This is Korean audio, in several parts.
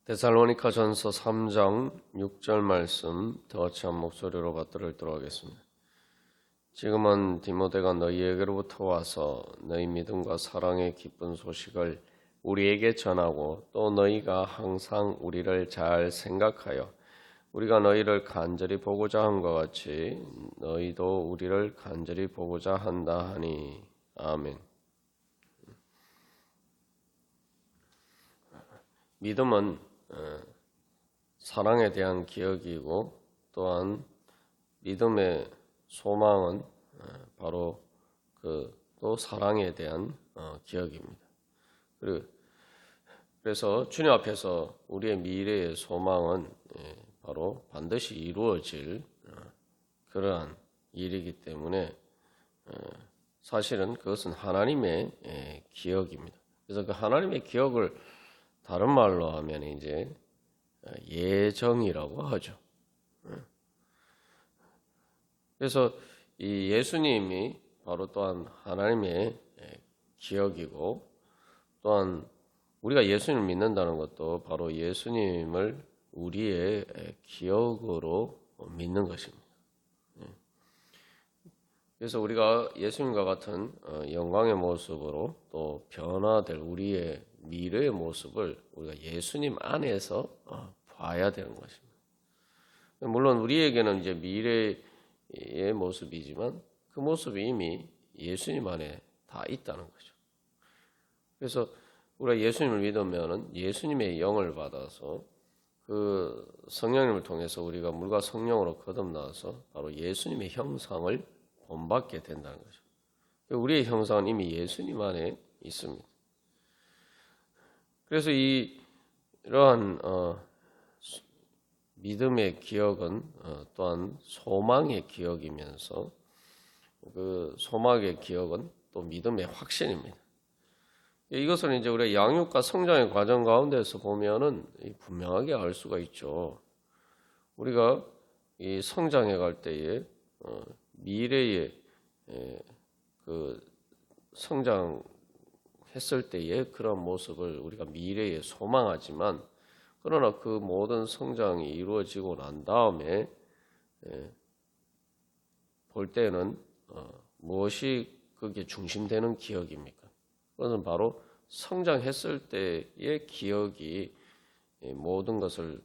데살로니가전서 3장 6절 말씀 다 같이 한 목소리로 받들도록 하겠습니다. 지금은 디모데가 너희에게로부터 와서 너희 믿음과 사랑의 기쁜 소식을 우리에게 전하고 또 너희가 항상 우리를 잘 생각하여 우리가 너희를 간절히 보고자 한 것 같이 너희도 우리를 간절히 보고자 한다 하니. 아멘. 믿음은 사랑에 대한 기억이고 또한 믿음의 소망은 바로 또 사랑에 대한 기억입니다. 그래서 주님 앞에서 우리의 미래의 소망은 바로 반드시 이루어질 그러한 일이기 때문에 사실은 그것은 하나님의 기억입니다. 그래서 그 하나님의 기억을 다른 말로 하면 이제 예정이라고 하죠. 그래서 이 예수님이 바로 또한 하나님의 기억이고 또한 우리가 예수님을 믿는다는 것도 바로 예수님을 우리의 기억으로 믿는 것입니다. 그래서 우리가 예수님과 같은 영광의 모습으로 또 변화될 우리의 미래의 모습을 우리가 예수님 안에서 봐야 되는 것입니다. 물론 우리에게는 이제 미래의 모습이지만 그 모습이 이미 예수님 안에 다 있다는 거죠. 그래서 우리가 예수님을 믿으면은 예수님의 영을 받아서 그 성령님을 통해서 우리가 물과 성령으로 거듭나서 바로 예수님의 형상을 본받게 된다는 거죠. 우리의 형상은 이미 예수님 안에 있습니다. 그래서 이러한 믿음의 기억은 또한 소망의 기억이면서 그 소망의 기억은 또 믿음의 확신입니다. 이것은 이제 우리가 양육과 성장의 과정 가운데서 보면은 분명하게 알 수가 있죠. 우리가 이 성장해 갈 때에 미래의 그 성장했을 때의 그런 모습을 우리가 미래에 소망하지만 그러나 그 모든 성장이 이루어지고 난 다음에 볼 때는 무엇이 그게 중심되는 기억입니까? 그것은 바로 성장했을 때의 기억이 모든 것을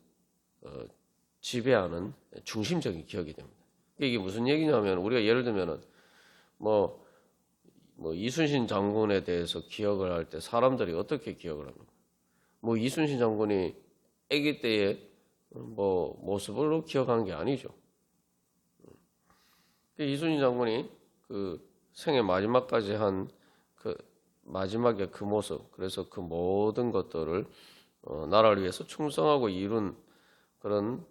지배하는 중심적인 기억이 됩니다. 이게 무슨 얘기냐면 우리가 예를 들면은 뭐 이순신 장군에 대해서 기억을 할 때 사람들이 어떻게 기억을 합니까? 이순신 장군이 아기 때의 모습으로 기억하는 게 아니죠. 이순신 장군이 그 생애 마지막까지 한 그 마지막에 그 모습, 그래서 그 모든 것들을 나라를 위해서 충성하고 이룬 그런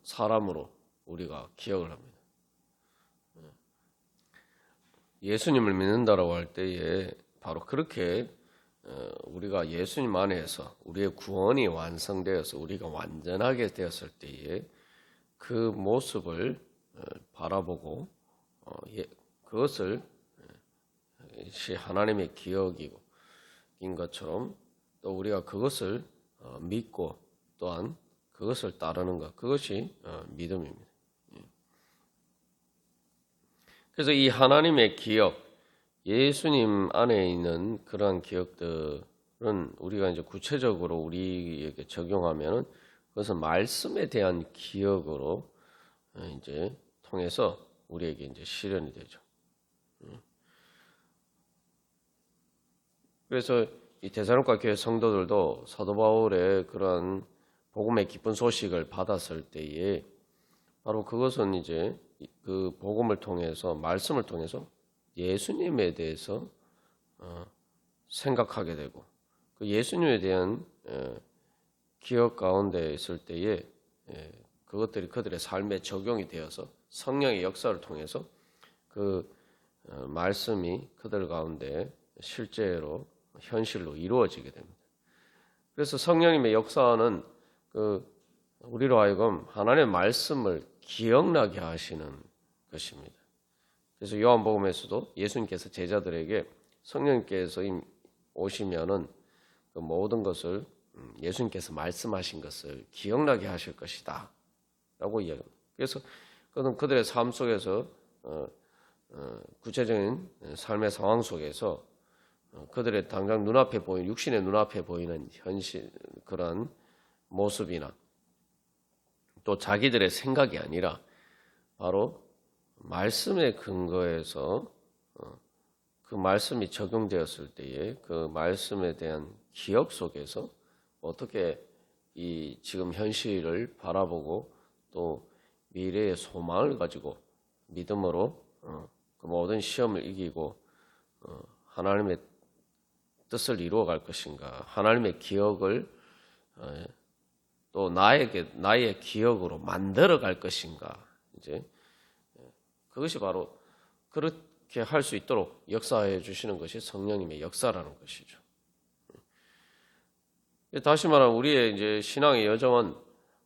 사람으로 우리가 기억을 합니다. 예수님을 믿는다라고 할 때에 바로 그렇게 우리가 예수님 안에서 우리의 구원이 완성되어서 우리가 완전하게 되었을 때에 그 모습을 바라보고 그것을 하나님의 기억이고 인 것처럼 또 우리가 그것을 믿고 또한 그것을 따르는 것, 그것이 믿음입니다. 그래서 이 하나님의 기억, 예수님 안에 있는 그러한 기억들은 우리가 이제 구체적으로 우리에게 적용하면은 그것은 말씀에 대한 기억으로 이제 통해서 우리에게 이제 실현이 되죠. 그래서 이 데살로니가 교회 성도들도 사도 바울의 그러한 복음의 기쁜 소식을 받았을 때에 바로 그것은 이제 그 복음을 통해서 말씀을 통해서 예수님에 대해서 생각하게 되고 그 예수님에 대한 기억 가운데 있을 때에 그것들이 그들의 삶에 적용이 되어서 성령의 역사를 통해서 그 말씀이 그들 가운데 실제로 현실로 이루어지게 됩니다. 그래서 성령님의 역사는 우리로 하여금 하나님의 말씀을 기억나게 하시는 것입니다. 그래서 요한복음에서도 예수님께서 제자들에게 성령님께서 오시면은 그 모든 것을 예수님께서 말씀하신 것을 기억나게 하실 것이다 라고 이야기합니다. 그래서 그들의 삶 속에서 구체적인 삶의 상황 속에서 그들의 당장 눈앞에 보이는, 육신의 눈앞에 보이는 현실, 그런 모습이나 또 자기들의 생각이 아니라 바로 말씀의 근거에서 그 말씀이 적용되었을 때에 그 말씀에 대한 기억 속에서 어떻게 이 지금 현실을 바라보고 또 미래의 소망을 가지고 믿음으로 그 모든 시험을 이기고 하나님의 뜻을 이루어 갈 것인가, 하나님의 기억을 또 나의 기억으로 만들어 갈 것인가, 이제 그것이 바로 그렇게 할 수 있도록 역사해 주시는 것이 성령님의 역사라는 것이죠. 다시 말하면 우리의 이제 신앙의 여정은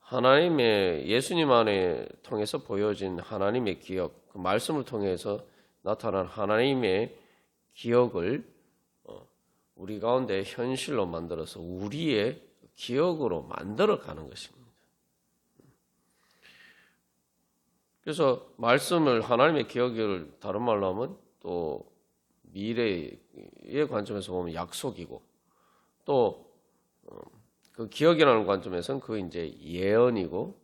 하나님의 예수님 안에 통해서 보여진 하나님의 기억, 그 말씀을 통해서 나타난 하나님의 기억을 우리 가운데 현실로 만들어서 우리의 기억으로 만들어 가는 것입니다. 그래서 말씀을 하나님의 기억을 다른 말로 하면 또 미래의 관점에서 보면 약속이고 또 그 기억이라는 관점에서는 그 이제 예언이고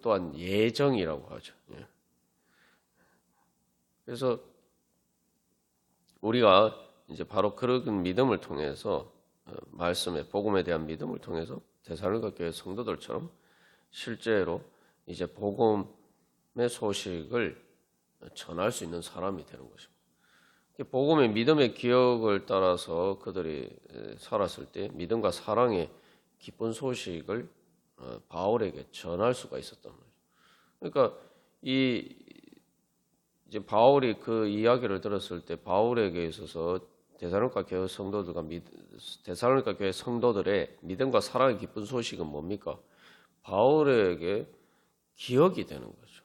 또한 예정이라고 하죠. 그래서 우리가 이제 바로 그런 믿음을 통해서 말씀의 복음에 대한 믿음을 통해서 데살로니가 교회 성도들처럼 실제로 이제 복음의 소식을 전할 수 있는 사람이 되는 것입니다. 복음의 믿음의 기억을 따라서 그들이 살았을 때 믿음과 사랑의 기쁜 소식을 바울에게 전할 수가 있었단 말이죠. 그러니까 이제 바울이 그 이야기를 들었을 때 바울에게 있어서 데살로니가 교회 성도들의 믿음과 사랑의 기쁜 소식은 뭡니까? 바울에게 기억이 되는 거죠.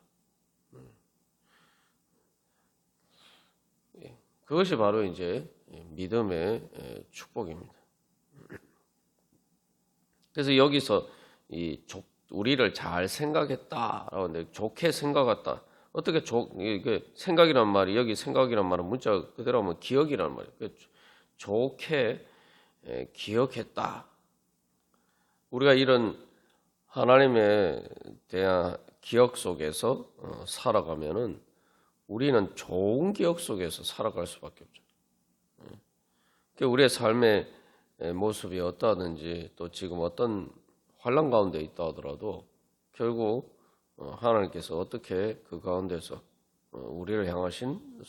그것이 바로 이제 믿음의 축복입니다. 그래서 여기서 우리를 잘 생각했다라고 하는데 좋게 생각했다. 어떻게 이게 생각이란 말이 여기 생각이란 말은 문자 그대로 하면 기억이란 말이에요. 좋게 기억했다. 우리가 이런 하나님에 대한 기억 속에서 살아가면은 우리는 좋은 기억 속에서 살아갈 수밖에 없죠. 우리의 삶의 모습이 어떠하든지 또 지금 어떤 환난 가운데 있다 하더라도 결국 하나님께서 어떻게 그 가운데서 우리를 향하신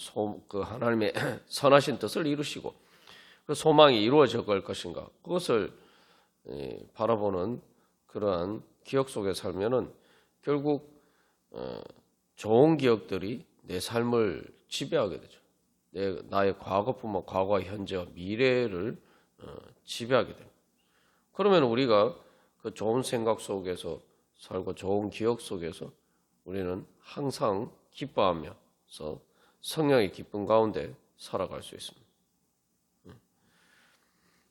그 하나님의 선하신 뜻을 이루시고 그 소망이 이루어져 갈 것인가 그것을 바라보는 그러한 기억 속에 살면은 결국 좋은 기억들이 내 삶을 지배하게 되죠. 나의 과거뿐만 과거와 현재와 미래를 지배하게 됩니다. 그러면 우리가 그 좋은 생각 속에서 살고 좋은 기억 속에서 우리는 항상 기뻐하면서 성령의 기쁨 가운데 살아갈 수 있습니다.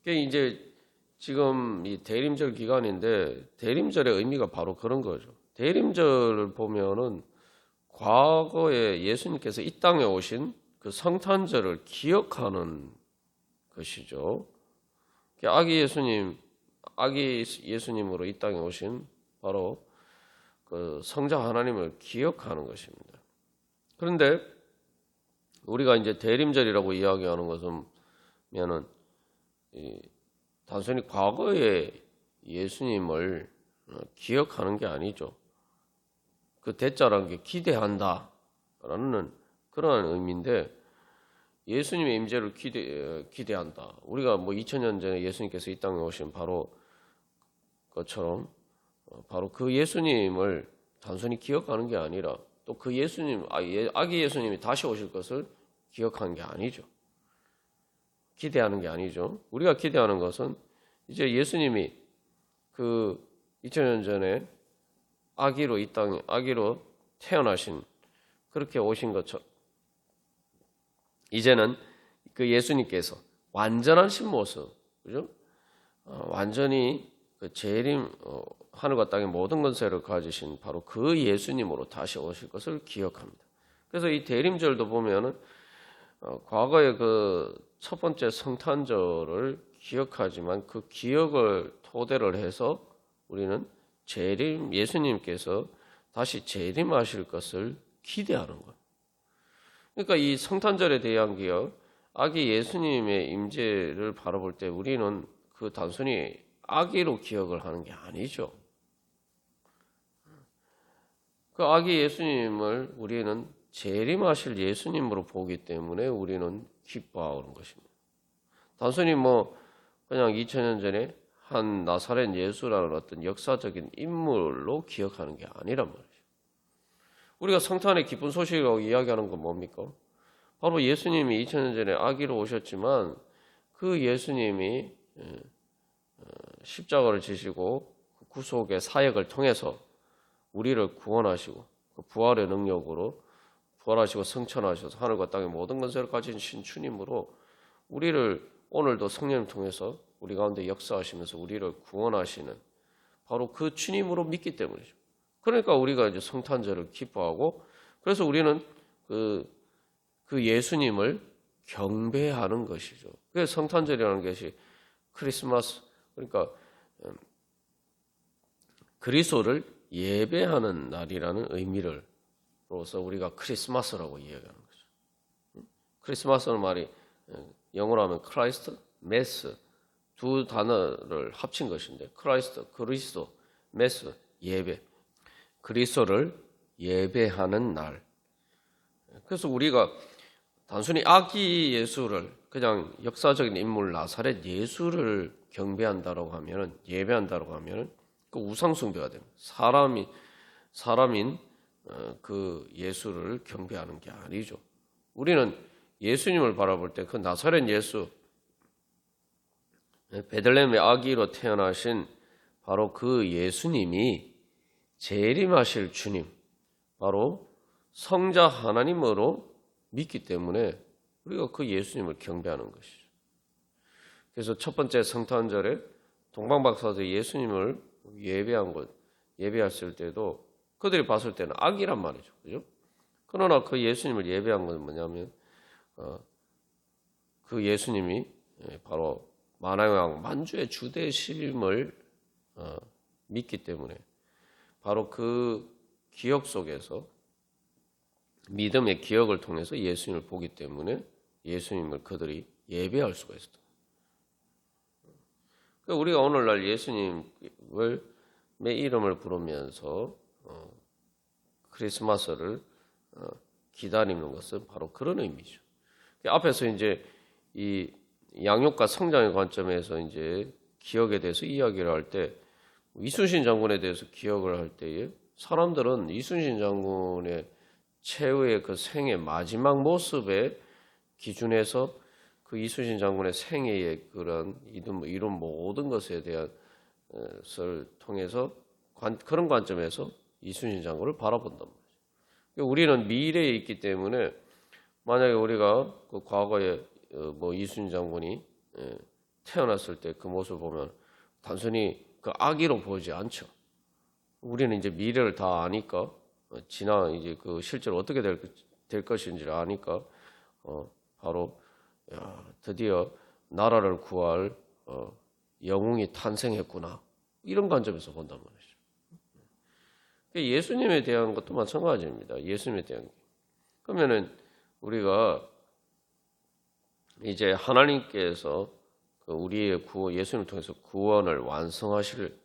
이제 지금 이 대림절 기간인데 대림절의 의미가 바로 그런 거죠. 대림절을 보면은 과거에 예수님께서 이 땅에 오신 그 성탄절을 기억하는 것이죠. 아기 예수님으로 이 땅에 오신 바로 그 성자 하나님을 기억하는 것입니다. 그런데 우리가 이제 대림절이라고 이야기하는 것은 단순히 과거의 예수님을 기억하는 게 아니죠. 그 대자라는 게 기대한다라는 그런 의미인데 예수님의 임재를 기대한다. 우리가 2000년 전에 예수님께서 이 땅에 오신 바로 것처럼 바로 그 예수님을 단순히 기억하는 게 아니라 또 그 아기 예수님이 다시 오실 것을 기억하는 게 아니죠. 기대하는 게 아니죠. 우리가 기대하는 것은 이제 예수님이 그 2000년 전에 아기로 태어나신 그렇게 오신 것처럼 이제는 그 예수님께서 완전한 신모습, 그죠? 완전히 그 재림 하늘과 땅의 모든 권세를 가지신 바로 그 예수님으로 다시 오실 것을 기억합니다. 그래서 이 대림절도 보면은 과거의 그 첫 번째 성탄절을 기억하지만 그 기억을 토대로 해서 우리는 예수님께서 다시 재림하실 것을 기대하는 거예요. 그러니까 이 성탄절에 대한 기억, 아기 예수님의 임재를 바라볼 때 우리는 그 단순히 아기로 기억을 하는 게 아니죠. 그 아기 예수님을 우리는 재림하실 예수님으로 보기 때문에 우리는 기뻐하는 것입니다. 단순히 그냥 2000년 전에 한 나사렛 예수라는 어떤 역사적인 인물로 기억하는 게 아니란 말이죠. 우리가 성탄의 기쁜 소식이라고 이야기하는 건 뭡니까? 바로 예수님이 2000년 전에 아기로 오셨지만 그 예수님이 십자가를 지시고 구속의 사역을 통해서 우리를 구원하시고 그 부활의 능력으로 부활하시고 승천하셔서 하늘과 땅의 모든 권세를 가진 신주님으로 우리를 오늘도 성령을 통해서 우리 가운데 역사하시면서 우리를 구원하시는 바로 그 주님으로 믿기 때문이죠. 그러니까 우리가 이제 성탄절을 기뻐하고 그래서 우리는 그 예수님을 경배하는 것이죠. 그래서 성탄절이라는 것이 크리스마스 그러니까 그리스도를 예배하는 날이라는 의미로서 우리가 크리스마스라고 이야기하는 거죠. 크리스마스는 말이 영어로 하면 크라이스트, 메스 두 단어를 합친 것인데 크라이스트, 그리스도, 메스, 예배. 그리스도를 예배하는 날. 그래서 우리가 단순히 아기 예수를 그냥 역사적인 인물 나사렛 예수를 경배한다라고 하면 예배한다라고 하면 그 우상숭배가 됩니다. 사람인 그 예수를 경배하는 게 아니죠. 우리는 예수님을 바라볼 때 그 나사렛 예수 베들레헴의 아기로 태어나신 바로 그 예수님이 재림하실 주님 바로 성자 하나님으로 믿기 때문에 우리가 그 예수님을 경배하는 것이죠. 그래서 첫 번째 성탄절에 동방박사들 예수님을 예배했을 때도 그들이 봤을 때는 악이란 말이죠. 그죠? 그러나 그 예수님을 예배한 건 뭐냐면 그 예수님이 바로 만왕왕 만주의 주 되심을 믿기 때문에 바로 그 기억 속에서 믿음의 기억을 통해서 예수님을 보기 때문에 예수님을 그들이 예배할 수가 있었다. 그러니까 우리가 오늘날 예수님의 이름을 부르면서 크리스마스를 기다리는 것은 바로 그런 의미죠. 앞에서 이제 이 양육과 성장의 관점에서 이제 기억에 대해서 이야기를 할 때 이순신 장군에 대해서 기억을 할 때에 사람들은 이순신 장군의 최후의 그 생의 마지막 모습에 기준해서 그 이순신 장군의 생애의 그런 이런 모든 것에 대한 것을 통해서 그런 관점에서 이순신 장군을 바라본단 말이죠. 우리는 미래에 있기 때문에 만약에 우리가 그 과거에 이순신 장군이 태어났을 때 그 모습을 보면 단순히 그 아기로 보지 않죠. 우리는 이제 미래를 다 아니까 이제 그 실제로 어떻게 될 것인지를 아니까 바로 드디어 나라를 구할 영웅이 탄생했구나 이런 관점에서 본단 말이죠. 예수님에 대한 것도 마찬가지입니다. 예수님에 대한 게. 그러면은 우리가 이제 하나님께서 우리의 예수님을 통해서 구원을 완성하실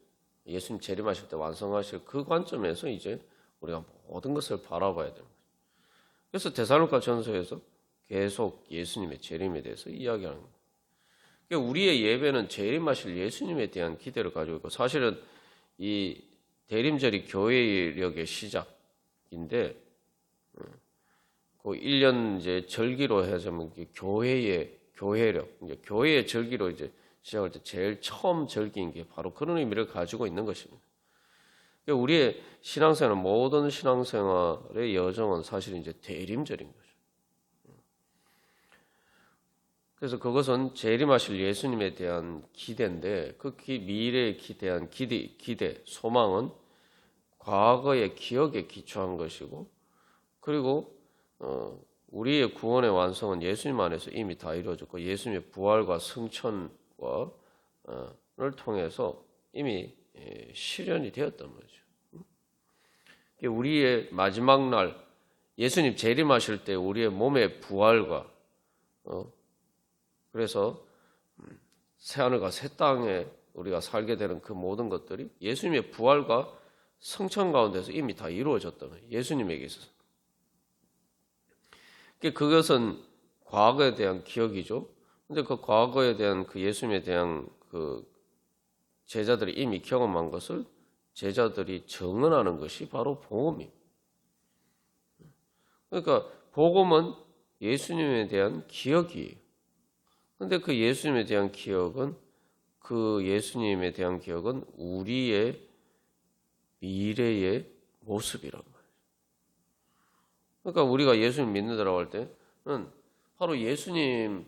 예수님 재림하실 때 완성하실 그 관점에서 이제 우리가 모든 것을 바라봐야 됩니다. 그래서 데살로니가 전서에서 계속 예수님의 재림에 대해서 이야기하는 거예요. 그러니까 우리의 예배는 재림하실 예수님에 대한 기대를 가지고 있고 사실은 이 대림절이 교회력의 시작인데 그 1년 이제 절기로 해서면 교회력, 이제 교회의 절기로 이제 시작할 때 제일 처음 절기인 게 바로 그런 의미를 가지고 있는 것입니다. 그러니까 우리의 신앙생활, 모든 신앙생활의 여정은 사실 이제 대림절인 거죠. 그래서 그것은 재림하실 예수님에 대한 기대인데 그 미래에 대한 기대, 소망은 과거의 기억에 기초한 것이고 그리고 우리의 구원의 완성은 예수님 안에서 이미 다 이루어졌고 예수님의 부활과 승천을 통해서 이미 실현이 되었던 거죠. 우리의 마지막 날 예수님 재림하실 때 우리의 몸의 부활과 그래서 새하늘과 새 땅에 우리가 살게 되는 그 모든 것들이 예수님의 부활과 성천 가운데서 이미 다 이루어졌던 거예요. 예수님에게 있어서. 그것은 과거에 대한 기억이죠. 근데 그 과거에 대한 그 예수님에 대한 그 제자들이 이미 경험한 것을 제자들이 정언하는 것이 바로 복음입니다. 그러니까 복음은 예수님에 대한 기억이에요. 근데 그 예수님에 대한 기억은 우리의 미래의 모습이란 말이에요. 그러니까 우리가 예수님 믿는다고 할 때는 바로 예수님에게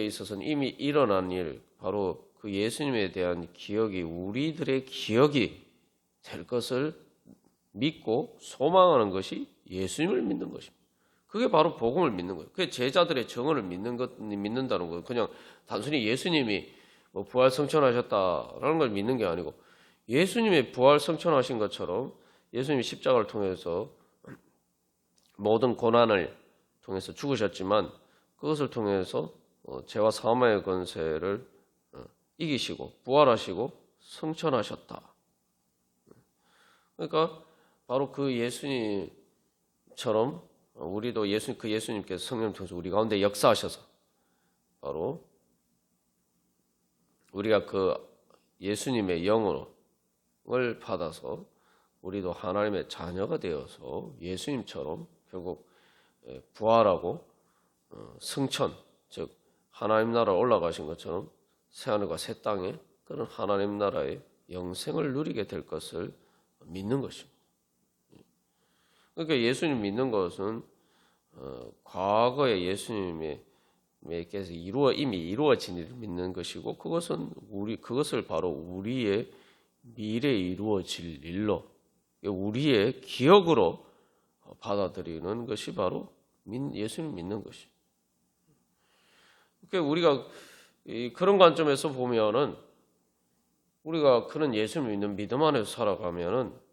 있어서는 이미 일어난 일, 바로 그 예수님에 대한 기억이 우리들의 기억이 될 것을 믿고 소망하는 것이 예수님을 믿는 것입니다. 그게 바로 복음을 믿는 거예요. 그게 제자들의 정언을 믿는다는 거예요. 그냥 단순히 예수님이 부활 성천하셨다라는 걸 믿는 게 아니고 예수님의 부활 성천하신 것처럼 예수님이 십자가를 통해서 모든 고난을 통해서 죽으셨지만 그것을 통해서 죄와 사망의 권세를 이기시고 부활하시고 성천하셨다. 그러니까 바로 그 예수님처럼 우리도 그 예수님께서 성령 통해서 우리 가운데 역사하셔서 바로 우리가 그 예수님의 영을 받아서 우리도 하나님의 자녀가 되어서 예수님처럼 결국 부활하고 승천, 즉 하나님 나라 올라가신 것처럼 새하늘과 새 땅에 그런 하나님 나라의 영생을 누리게 될 것을 믿는 것입니다. 그러니까 예수님 믿는 것은 과거에 예수님께서 이미 이루어진 일을 믿는 것이고 그것을 바로 우리의 미래에 이루어질 일로 우리의 기억으로 받아들이는 것이 바로 예수님 믿는 것이. 그러니까 우리가 그런 관점에서 보면은 우리가 그런 예수님 믿는 믿음 안에서 살아가면은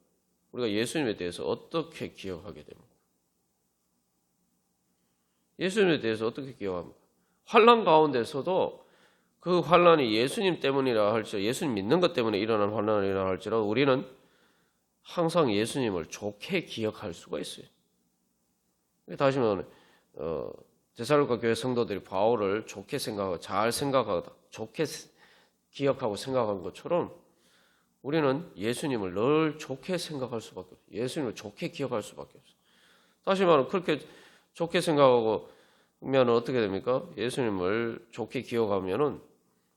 우리가 예수님에 대해서 어떻게 기억하게 됩니까? 예수님에 대해서 어떻게 기억합니까? 환난 가운데서도 그 환난이 예수님 때문이라 할지라도 예수님 믿는 것 때문에 일어난 환난이라 할지라도 우리는 항상 예수님을 좋게 기억할 수가 있어요. 다시 말하면 데살로니가 교회 성도들이 바울을 좋게 생각하고 잘 생각하다 좋게 기억하고 생각한 것처럼 우리는 예수님을 늘 좋게 생각할 수밖에 없어요. 예수님을 좋게 기억할 수밖에 없어요. 다시 말하면 그렇게 좋게 생각하고 면 어떻게 됩니까? 예수님을 좋게 기억하면은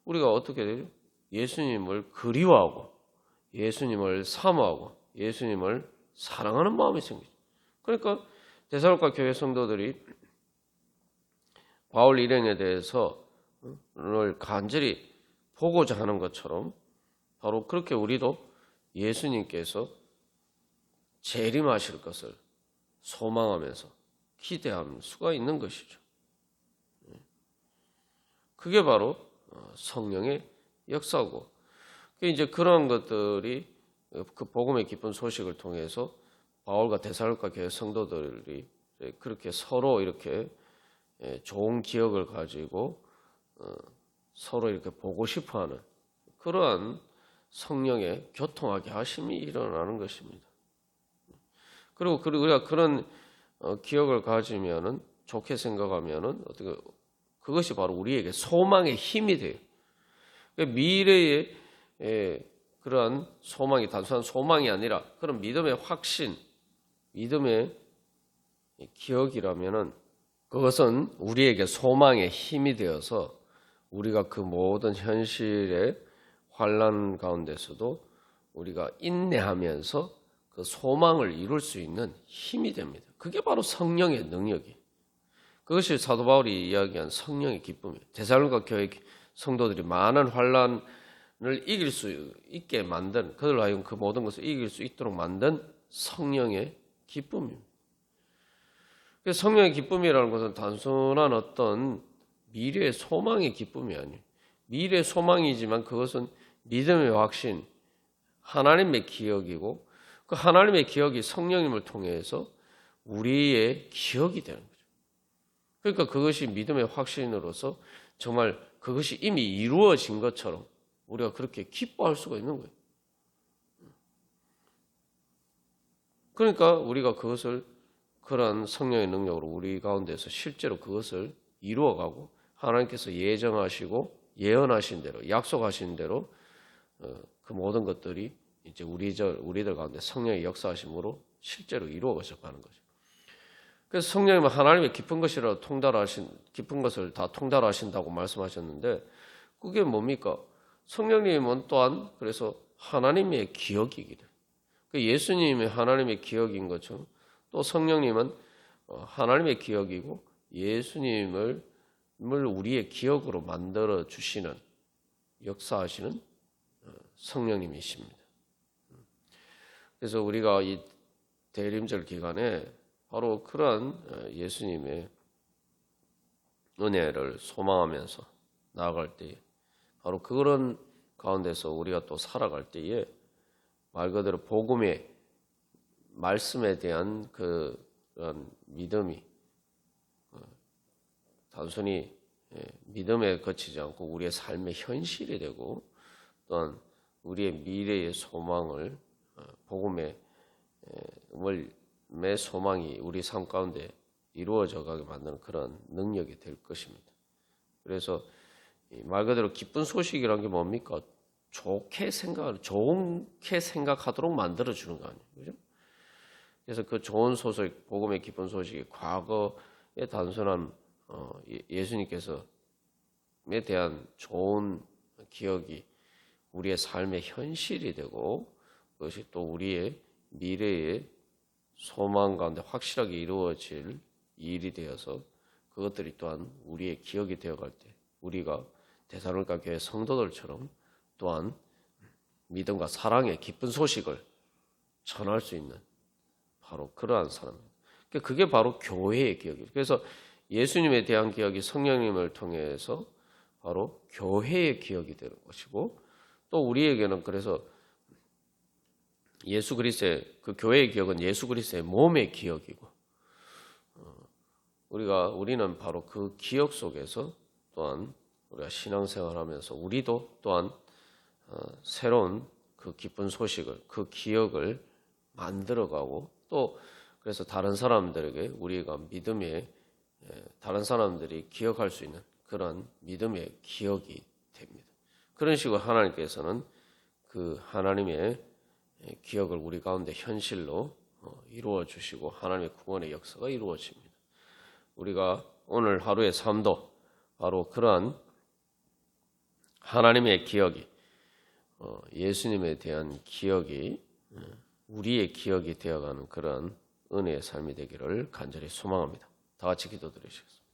우리가 어떻게 돼요? 예수님을 그리워하고 예수님을 사모하고 예수님을 사랑하는 마음이 생기죠. 그러니까 데살로니가 교회 성도들이 바울 일행에 대해서 늘 간절히 보고자 하는 것처럼 바로 그렇게 우리도 예수님께서 재림하실 것을 소망하면서 기대할 수가 있는 것이죠. 그게 바로 성령의 역사고, 이제 그런 것들이 그 복음의 기쁜 소식을 통해서 바울과 데살로니가 교회 성도들이 그렇게 서로 이렇게 좋은 기억을 가지고 서로 이렇게 보고 싶어하는 그러한 성령의 교통하게 하심이 일어나는 것입니다. 그리고 우리가 그런 기억을 가지면은 좋게 생각하면은 어떻게 그것이 바로 우리에게 소망의 힘이 돼요. 미래의 그러한 소망이 단순한 소망이 아니라 그런 믿음의 확신, 믿음의 기억이라면은 그것은 우리에게 소망의 힘이 되어서 우리가 그 모든 현실의 환난 가운데서도 우리가 인내하면서 그 소망을 이룰 수 있는 힘이 됩니다. 그게 바로 성령의 능력이에요. 그것이 사도 바울이 이야기한 성령의 기쁨이에요. 데살로니가 교회 성도들이 많은 환난을 이길 수 있게 만든, 그들로 하여금 그 모든 것을 이길 수 있도록 만든 성령의 기쁨입니다. 성령의 기쁨이라는 것은 단순한 어떤 미래의 소망의 기쁨이 아니에요. 미래의 소망이지만 그것은 믿음의 확신, 하나님의 기억이고, 그 하나님의 기억이 성령님을 통해서 우리의 기억이 되는 거죠. 그러니까 그것이 믿음의 확신으로서 정말 그것이 이미 이루어진 것처럼 우리가 그렇게 기뻐할 수가 있는 거예요. 그러니까 우리가 그것을 그런 성령의 능력으로 우리 가운데서 실제로 그것을 이루어가고, 하나님께서 예정하시고 예언하신 대로, 약속하신 대로 그 모든 것들이 이제 우리들 가운데 성령의 역사하심으로 실제로 이루어져 가는 거죠. 그래서 성령님은 하나님의 깊은 것이라 깊은 것을 다 통달하신다고 말씀하셨는데, 그게 뭡니까? 성령님은 또한 그래서 하나님의 기억이기도. 예수님이 하나님의 기억인 것처럼 또 성령님은 하나님의 기억이고 예수님을 우리의 기억으로 만들어 주시는, 역사하시는 성령님이십니다. 그래서 우리가 이 대림절 기간에 바로 그러한 예수님의 은혜를 소망하면서 나아갈 때에, 바로 그런 가운데서 우리가 또 살아갈 때에 말 그대로 복음의 말씀에 대한 그런 믿음이 단순히 믿음에 그치지 않고 우리의 삶의 현실이 되고, 또한 우리의 미래의 소망을 복음의 소망이 우리 삶 가운데 이루어져 가게 만드는 그런 능력이 될 것입니다. 그래서 말 그대로 기쁜 소식이라는 게 뭡니까? 좋게 생각하도록 만들어주는 거 아니에요. 그죠? 그래서 그 좋은 소식, 복음의 기쁜 소식이 과거의 단순한 예수님께서에 대한 좋은 기억이 우리의 삶의 현실이 되고, 그것이 또 우리의 미래의 소망 가운데 확실하게 이루어질 일이 되어서 그것들이 또한 우리의 기억이 되어갈 때 우리가 데살로니가 교회 성도들처럼 또한 믿음과 사랑의 기쁜 소식을 전할 수 있는 바로 그러한 사람입니다. 그게 바로 교회의 기억이에요. 그래서 예수님에 대한 기억이 성령님을 통해서 바로 교회의 기억이 되는 것이고, 또 우리에게는 그래서 예수 그리스도의 그 교회의 기억은 예수 그리스도의 몸의 기억이고, 우리는 바로 그 기억 속에서 또한 우리가 신앙생활하면서 우리도 또한 새로운 그 기쁜 소식을, 그 기억을 만들어가고, 또 그래서 다른 사람들에게 우리가 믿음의, 다른 사람들이 기억할 수 있는 그런 믿음의 기억이 됩니다. 그런 식으로 하나님께서는 그 하나님의 기억을 우리 가운데 현실로 이루어 주시고 하나님의 구원의 역사가 이루어집니다. 우리가 오늘 하루의 삶도 바로 그러한 하나님의 기억이, 예수님에 대한 기억이 우리의 기억이 되어가는 그런 은혜의 삶이 되기를 간절히 소망합니다. 다 같이 기도드리시겠습니다.